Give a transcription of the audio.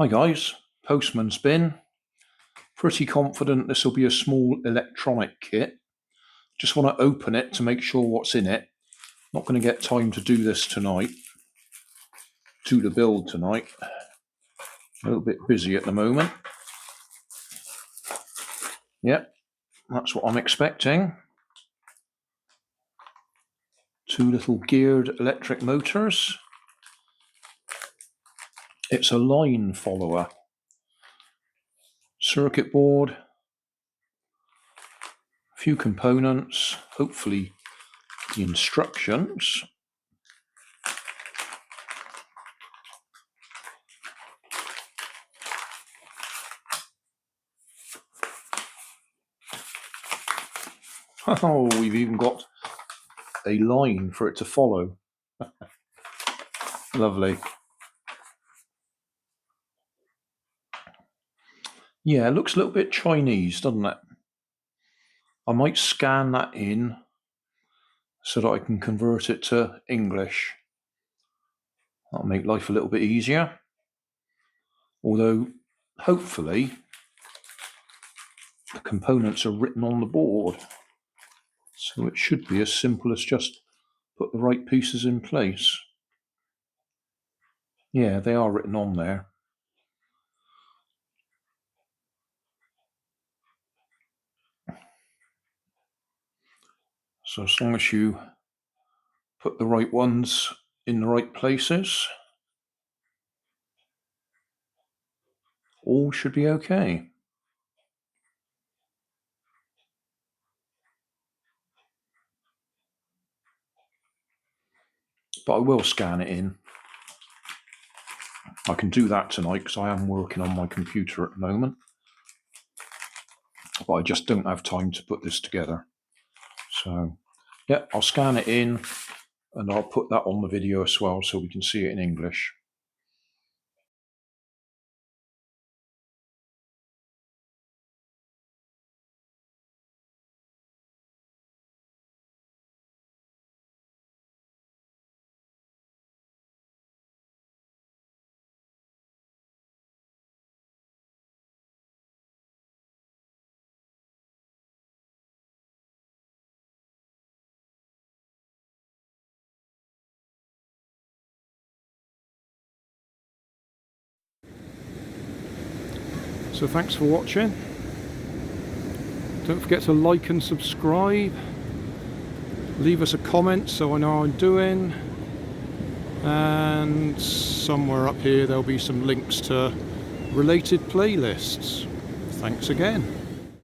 Hi guys, Postman's bin. Pretty confident this will be a small electronic kit. Just want to open it to make sure what's in it. Not going to get time to do this tonight. Do the build tonight. A little bit busy at the moment. Yep, that's what I'm expecting. 2 little geared electric motors. It's a line follower. Circuit board. A few components. Hopefully the instructions. Oh, we've even got a line for it to follow. Lovely. Yeah, it looks a little bit Chinese, doesn't it? I might scan that in so that I can convert it to English. That'll make life a little bit easier. Although, hopefully, the components are written on the board. So it should be as simple as just put the right pieces in place. Yeah, they are written on there. So as long as you put the right ones in the right places, all should be okay. But I will scan it in. I can do that tonight because I am working on my computer at the moment. But I just don't have time to put this together. So, yeah, I'll scan it in and I'll put that on the video as well so we can see it in English. So thanks for watching. Don't forget to like and subscribe. Leave us a comment so I know how I'm doing. And somewhere up here there'll be some links to related playlists. Thanks again.